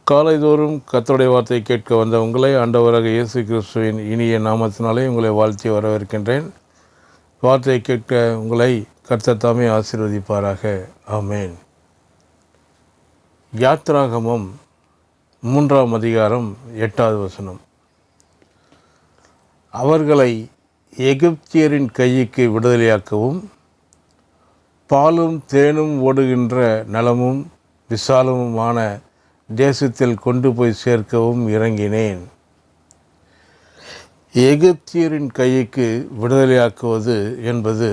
காலைதோறும் கர்த்தருடைய வார்த்தையை கேட்க வந்த உங்களை ஆண்டவராக இயேசு கிறிஸ்துவின் இனிய நாமத்தினாலே உங்களை வாழ்த்தி வரவேற்கின்றேன். வார்த்தையை கேட்க உங்களை கர்த்தர் தாமே ஆசீர்வதிப்பாராக. ஆமேன். யாத்திராகமம் 3ஆம் அதிகாரம் 8வது வசனம். அவர்களை எகிப்தியரின் கைக்கு விடுதலையாக்கவும் பாலும் தேனும் ஓடுகின்ற நலமும் விசாலமுமான தேசத்தில் கொண்டு போய் சேர்க்கவும் இறங்கினேன். எகிப்தியரின் கைக்கு விடுதலையாக்குவது என்பது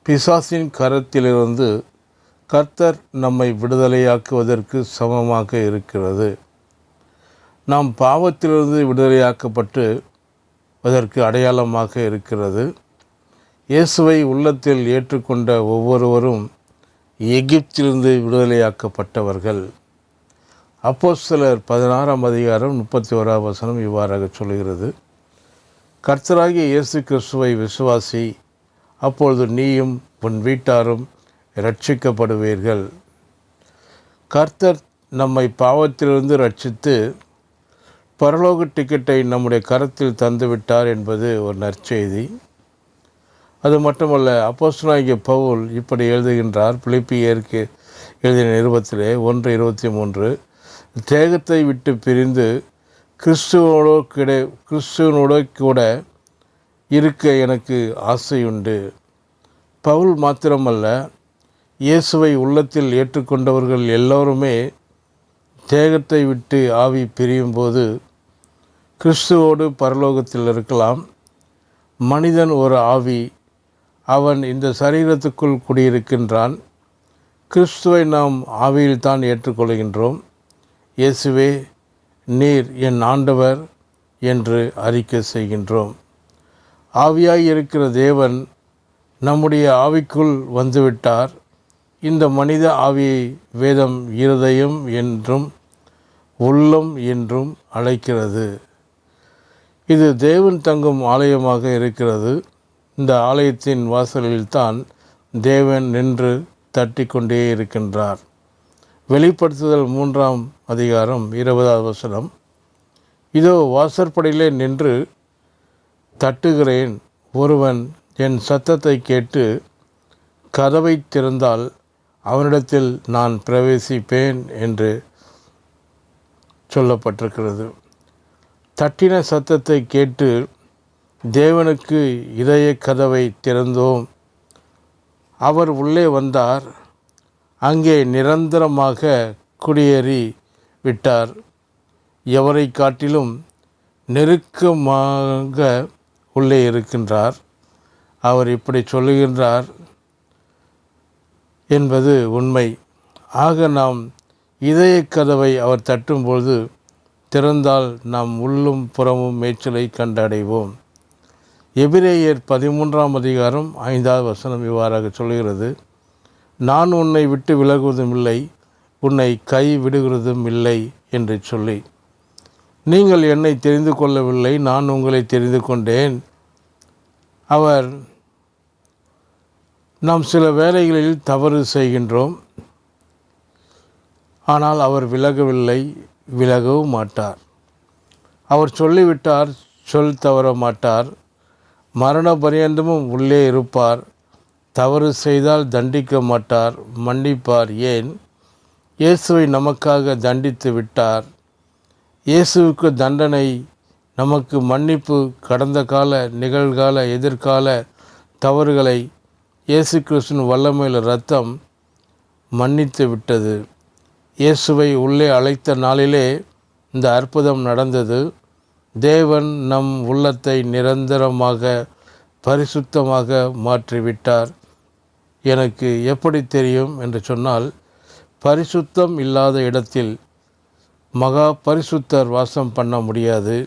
பிசாசின் கரத்திலிருந்து கர்த்தர் நம்மை விடுதலையாக்குவதற்கு சமமாக இருக்கிறது. நாம் பாவத்திலிருந்து விடுதலையாக்கப்பட்டு அதற்கு அடையாளமாக இருக்கிறது. இயேசுவை உள்ளத்தில் ஏற்றுக்கொண்ட ஒவ்வொருவரும் எகிப்திலிருந்து விடுதலையாக்கப்பட்டவர்கள். அப்போஸ்தலர் 16ஆம் அதிகாரம் 31ஆம் வசனம் இவ்வாறாக சொல்கிறது. கர்த்தராகிய இயேசு கிறிஸ்துவை விசுவாசி, அப்பொழுது நீயும் உன் வீட்டாரும் இரட்சிக்கப்படுவீர்கள். கர்த்தர் நம்மை பாவத்திலிருந்து ரட்சித்து பரலோக டிக்கெட்டை நம்முடைய கரத்தில் தந்துவிட்டார் என்பது ஒரு நற்செய்தி. அது மட்டுமல்ல, அப்போஸ்தலனாகிய பவுல் இப்படி எழுதுகின்றார். பிலிப்பியருக்கு எழுதிய நிருபத்திலே 1:23, தேகத்தை விட்டு பிரிந்து கிறிஸ்துவனோடு கூட இருக்க எனக்கு ஆசையுண்டு. பவுல் மாத்திரமல்ல, இயேசுவை உள்ளத்தில் ஏற்றுக்கொண்டவர்கள் எல்லோருமே தேகத்தை விட்டு ஆவி பிரியும்போது கிறிஸ்துவோடு பரலோகத்தில் இருக்கலாம். மனிதன் ஒரு ஆவி, அவன் இந்த சரீரத்துக்குள் குடியிருக்கின்றான். கிறிஸ்துவை நாம் ஆவியில் தான் ஏற்றுக்கொள்கின்றோம். இயேசுவே, நீர் என் ஆண்டவர் என்று அறிக்கை செய்கின்றோம். ஆவியாய் இருக்கிற தேவன் நம்முடைய ஆவிக்குள் வந்துவிட்டார். இந்த மனித ஆவியை வேதம் இருதயம் என்றும் உள்ளம் என்றும் அழைக்கிறது. இது தேவன் தங்கும் ஆலயமாக இருக்கிறது. இந்த ஆலயத்தின் வாசலில்தான் தேவன் நின்று தட்டி கொண்டே இருக்கின்றார். வெளிப்படுத்துதல் 3ஆம் அதிகாரம் 20வது வசனம். இதோ வாசற்படியிலே நின்று தட்டுகிறேன். ஒருவன் என் சத்தத்தை கேட்டு கதவை திறந்தால் அவனிடத்தில் நான் பிரவேசிப்பேன் என்று சொல்லப்பட்டிருக்கிறது. தட்டின சத்தத்தை கேட்டு தேவனுக்கு இதய கதவை திறந்தோம். அவர் உள்ளே வந்தார். அங்கே நிரந்தரமாக குடியேறி விட்டார். எவரை காட்டிலும் நெருக்கமாக உள்ளே இருக்கின்றார். அவர் இப்படி சொல்லுகின்றார் என்பது உண்மை. ஆக நாம் இதய கதவை அவர் தட்டும்பொழுது திறந்தால் நாம் உள்ளும் புறமும் மேய்ச்சலை கண்டடைவோம். எபிரேயர் 13ஆம் அதிகாரம் 5வது வசனம் இவ்வாறாக சொல்கிறது. நான் உன்னை விட்டு விலகுவதும் இல்லை, உன்னை கை விடுகிறதும் இல்லை என்று சொல்லி, நீங்கள் என்னை தெரிந்து கொள்ளவில்லை, நான் உங்களை தெரிந்து கொண்டேன். நாம் சில வேளைகளில் தவறு செய்கின்றோம். ஆனால் அவர் விலகவில்லை, விலகவும் மாட்டார். அவர் சொல்லிவிட்டார், சொல் தவற மாட்டார். மரண பரியந்தமும் உள்ளே இருப்பார். தவறு செய்தால் தண்டிக்க மாட்டார், மன்னிப்பார். ஏன்? இயேசுவை நமக்காக தண்டித்து விட்டார். இயேசுவுக்கு தண்டனை, நமக்கு மன்னிப்பு. கடந்த கால, நிகழ்கால, எதிர்கால தவறுகளை இயேசு கிறிஸ்துவின் வல்லமையில் இரத்தம் மன்னித்து விட்டது. இயேசுவை உள்ளே அழைத்த நாளிலே இந்த அற்புதம் நடந்தது. தேவன் நம் உள்ளத்தை நிரந்தரமாக பரிசுத்தமாக மாற்றிவிட்டார். எனக்கு எப்படி தெரியும் என்று சொன்னால், பரிசுத்தம் இல்லாத இடத்தில் மகா பரிசுத்தர் வாசம் பண்ண முடியாது.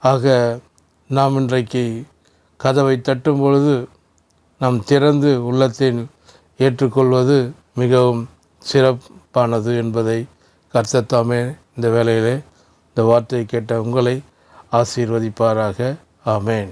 ஆக நாம் இன்றைக்கு கதவை தட்டும் பொழுது நாம் திறந்து உள்ளத்தில் ஏற்றுக்கொள்வது மிகவும் சிறப்பானது என்பதை கர்த்தர் தாமே இந்த வேளையிலே இந்த வார்த்தையை கேட்ட உங்களை ஆசீர்வதிப்பாராக. ஆமேன்.